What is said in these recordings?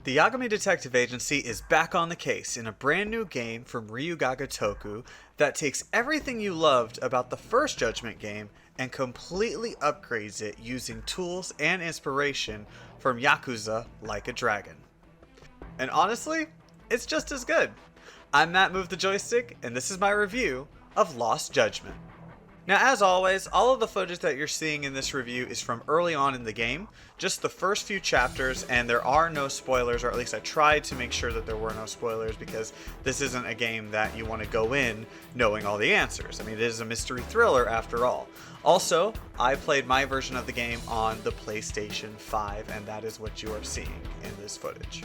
The Yagami Detective Agency is back on the case in a brand new game from Ryu Ga Gotoku that takes everything you loved about the first Judgment game and completely upgrades it using tools and inspiration from Yakuza Like a Dragon. And honestly, it's just as good. I'm Matt Move the Joystick, and this is my review of Lost Judgment. Now, as always, all of the footage that you're seeing in this review is from early on in the game, just the first few chapters, and there are no spoilers, or at least I tried to make sure that there were no spoilers, because this isn't a game that you want to go in knowing all the answers. I mean, it is a mystery thriller after all. Also, I played my version of the game on the PlayStation 5, and that is what you are seeing in this footage.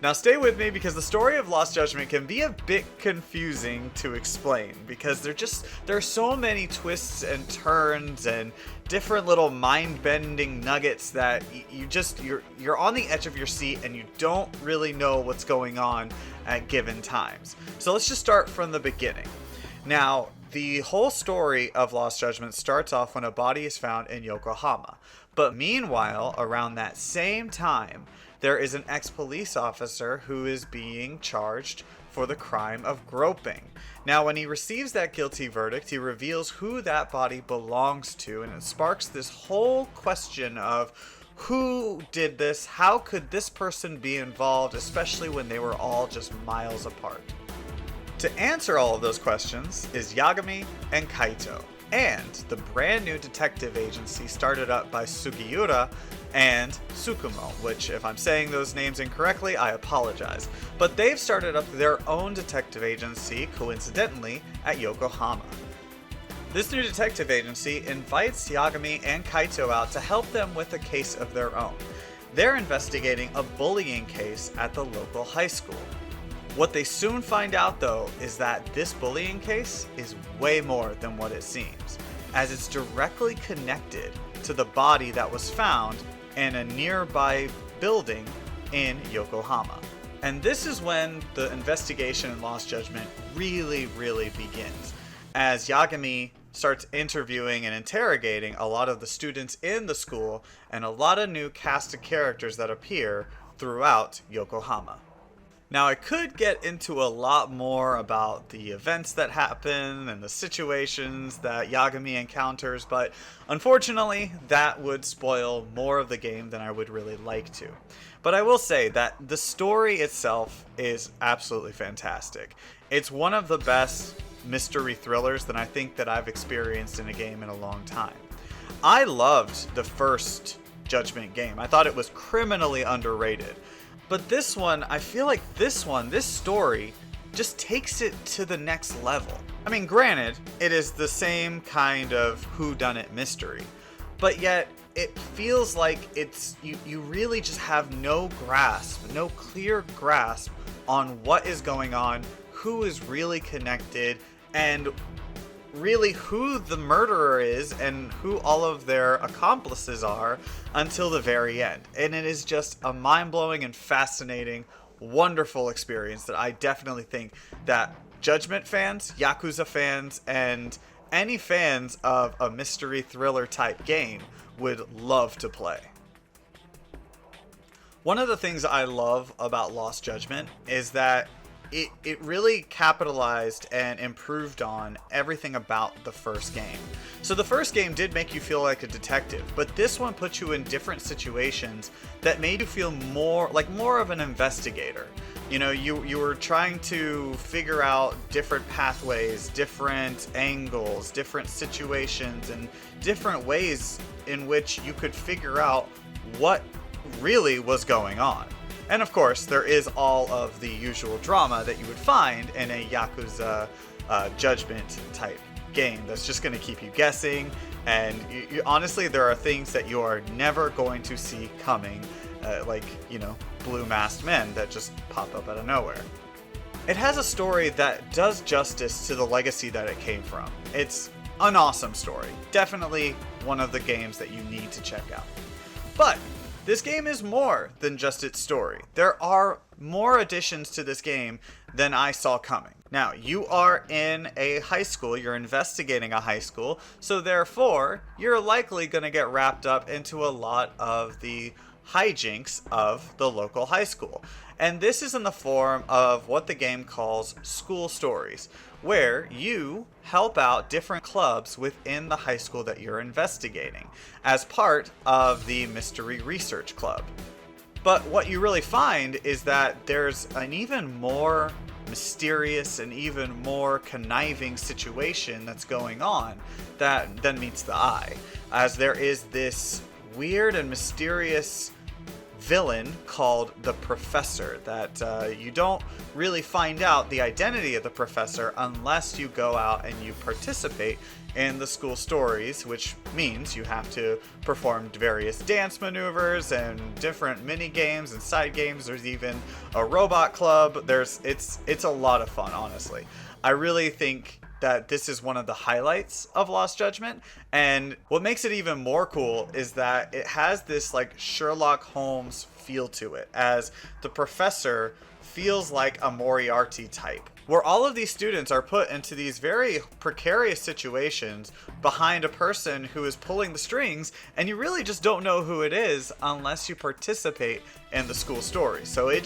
Now stay with me because the story of Lost Judgment can be a bit confusing to explain because there are so many twists and turns and different little mind-bending nuggets that you're on the edge of your seat and you don't really know what's going on at given times. So let's just start from the beginning. Now, the whole story of Lost Judgment starts off when a body is found in Yokohama. But meanwhile, around that same time, there is an ex-police officer who is being charged for the crime of groping. Now, when he receives that guilty verdict, he reveals who that body belongs to, and it sparks this whole question of who did this, how could this person be involved, especially when they were all just miles apart. To answer all of those questions is Yagami and Kaito, and the brand new detective agency started up by Sugiura and Tsukumo, which, if I'm saying those names incorrectly, I apologize. But they've started up their own detective agency, coincidentally, at Yokohama. This new detective agency invites Yagami and Kaito out to help them with a case of their own. They're investigating a bullying case at the local high school. What they soon find out, though, is that this bullying case is way more than what it seems, as it's directly connected to the body that was found in a nearby building in Yokohama. And this is when the investigation in Lost Judgment really begins, as Yagami starts interviewing and interrogating a lot of the students in the school and a lot of new cast of characters that appear throughout Yokohama. Now, I could get into a lot more about the events that happen and the situations that Yagami encounters, but unfortunately, that would spoil more of the game than I would really like to. But I will say that the story itself is absolutely fantastic. It's one of the best mystery thrillers that I think that I've experienced in a game in a long time. I loved the first Judgment game. I thought it was criminally underrated. But this one, I feel like this story, just takes it to the next level. I mean, granted, it is the same kind of whodunit mystery, but yet it feels like you really just have no clear grasp on what is going on, who is really connected, and really who the murderer is and who all of their accomplices are until the very end. And it is just a mind-blowing and fascinating, wonderful experience that I definitely think that Judgment fans, Yakuza fans, and any fans of a mystery thriller type game would love to play. One of the things I love about Lost Judgment is that it really capitalized and improved on everything about the first game. So the first game did make you feel like a detective, but this one put you in different situations that made you feel more of an investigator. You know, you were trying to figure out different pathways, different angles, different situations, and different ways in which you could figure out what really was going on. And of course, there is all of the usual drama that you would find in a Yakuza Judgment type game that's just going to keep you guessing. And honestly, there are things that you are never going to see coming, like, blue masked men that just pop up out of nowhere. It has a story that does justice to the legacy that it came from. It's an awesome story. Definitely one of the games that you need to check out. But this game is more than just its story. There are more additions to this game than I saw coming. Now, you are in a high school, you're investigating a high school, so therefore, you're likely going to get wrapped up into a lot of the hijinks of the local high school. And this is in the form of what the game calls school stories, where you help out different clubs within the high school that you're investigating as part of the Mystery Research Club. But what you really find is that there's an even more mysterious and even more conniving situation that's going on than meets the eye, as there is this weird and mysterious villain called the Professor that you don't really find out the identity of the Professor unless you go out and you participate in the school stories, which means you have to perform various dance maneuvers and different mini games and side games. There's even a robot club. It's a lot of fun, honestly. I really think that this is one of the highlights of Lost Judgment, and what makes it even more cool is that it has this like Sherlock Holmes feel to it, as the Professor feels like a Moriarty type, where all of these students are put into these very precarious situations behind a person who is pulling the strings, and you really just don't know who it is unless you participate in the school story. So it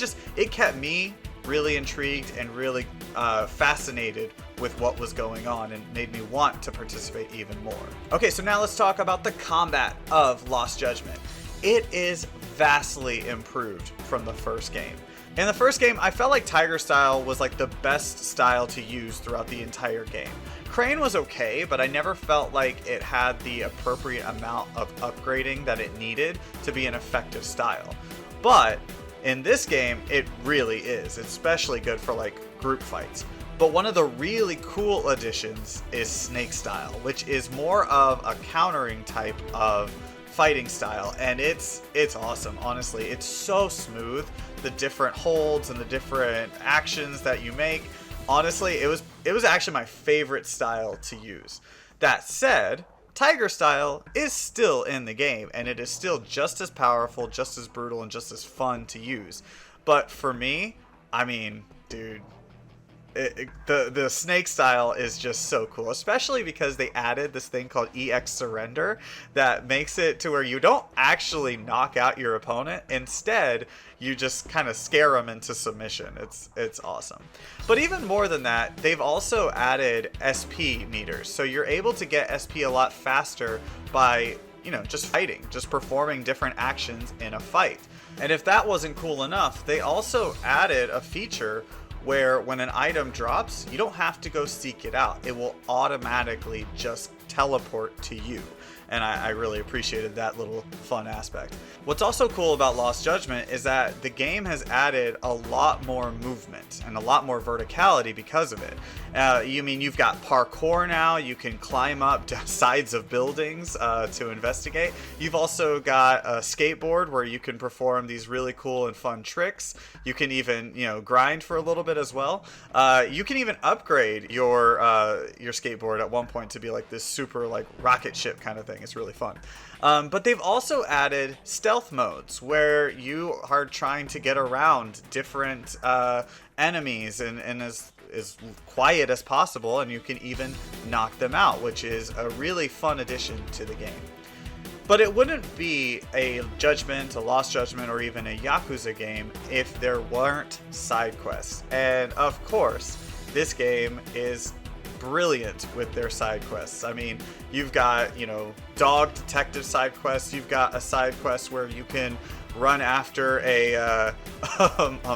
kept me really intrigued and really fascinated with what was going on, and made me want to participate even more. Okay, so now let's talk about the combat of Lost Judgment. It is vastly improved from the first game. In the first game, I felt like Tiger Style was like the best style to use throughout the entire game. Crane was okay, but I never felt like it had the appropriate amount of upgrading that it needed to be an effective style. But in this game, it really is, especially good for like group fights. But one of the really cool additions is Snake Style, which is more of a countering type of fighting style, and it's awesome. Honestly, it's so smooth, the different holds and the different actions that you make. Honestly, it was actually my favorite style to use. That said, Tiger Style is still in the game, and it is still just as powerful, just as brutal, and just as fun to use. But for me, I mean, dude, the Snake Style is just so cool, especially because they added this thing called EX Surrender that makes it to where you don't actually knock out your opponent. Instead, you just kind of scare them into submission. It's awesome. But even more than that, they've also added SP meters, so you're able to get SP a lot faster by, you know, just fighting, just performing different actions in a fight. And if that wasn't cool enough, they also added a feature where when an item drops, you don't have to go seek it out. It will automatically just teleport to you. And I really appreciated that little fun aspect. What's also cool about Lost Judgment is that the game has added a lot more movement and a lot more verticality because of it. You've got parkour now. You can climb up sides of buildings to investigate. You've also got a skateboard where you can perform these really cool and fun tricks. You can even, grind for a little bit as well. You can even upgrade your skateboard at one point to be like this super like rocket ship kind of thing. It's really fun. But they've also added stealth modes where you are trying to get around different enemies and as quiet as possible, and you can even knock them out, which is a really fun addition to the game. But it wouldn't be a Judgment, a Lost Judgment, or even a Yakuza game if there weren't side quests. And of course, this game is brilliant with their side quests. I mean, you've got, dog detective side quests. You've got a side quest where you can run after a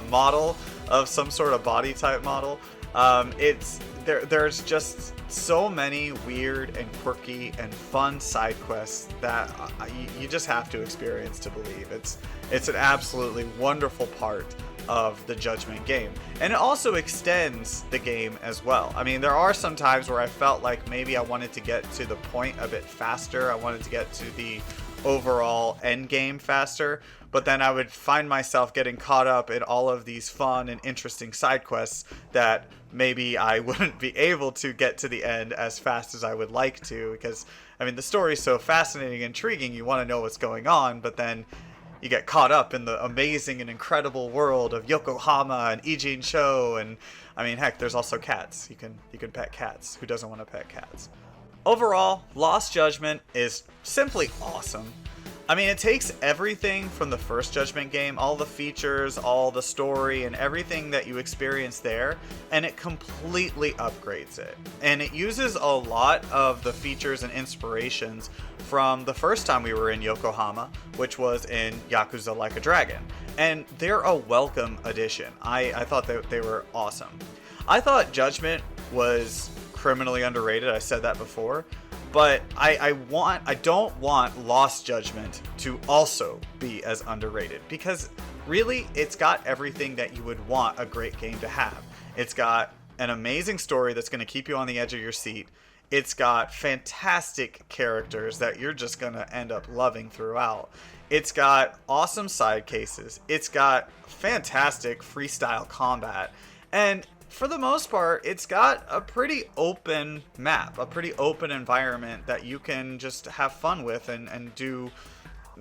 model of some sort of body type model. There's just so many weird and quirky and fun side quests that you just have to experience to believe. It's an absolutely wonderful part of the Judgment game, and it also extends the game as well. I mean, there are some times where I felt like maybe I wanted to get to the point a bit faster. I wanted to get to the overall end game faster, but then I would find myself getting caught up in all of these fun and interesting side quests that maybe I wouldn't be able to get to the end as fast as I would like to, because I mean, the story is so fascinating and intriguing. You want to know what's going on, but then you get caught up in the amazing and incredible world of Yokohama and Ijin Cho, and I mean, heck, there's also cats. You can pet cats. Who doesn't want to pet cats? Overall, Lost Judgment is simply awesome. I mean, it takes everything from the first Judgment game, all the features, all the story, and everything that you experience there, and it completely upgrades it. And it uses a lot of the features and inspirations from the first time we were in Yokohama, which was in Yakuza Like a Dragon. And they're a welcome addition. I thought that they were awesome. I thought Judgment was criminally underrated. I said that before. But I don't want Lost Judgment to also be as underrated, because really it's got everything that you would want a great game to have. It's got an amazing story that's going to keep you on the edge of your seat. It's got fantastic characters that you're just going to end up loving throughout. It's got awesome side cases. It's got fantastic freestyle combat. And for the most part, it's got a pretty open map, a pretty open environment that you can just have fun with and do,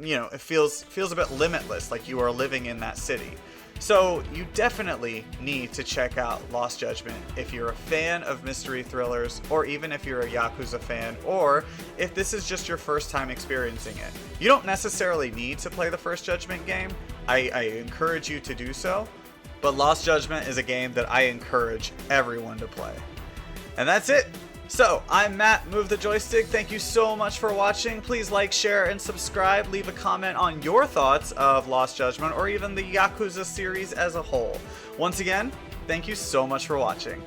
you know, it feels a bit limitless, like you are living in that city. So you definitely need to check out Lost Judgment if you're a fan of mystery thrillers, or even if you're a Yakuza fan, or if this is just your first time experiencing it. You don't necessarily need to play the first Judgment game. I encourage you to do so. But Lost Judgment is a game that I encourage everyone to play. And that's it. So, I'm Matt, Move the Joystick. Thank you so much for watching. Please like, share, and subscribe. Leave a comment on your thoughts of Lost Judgment, or even the Yakuza series as a whole. Once again, thank you so much for watching.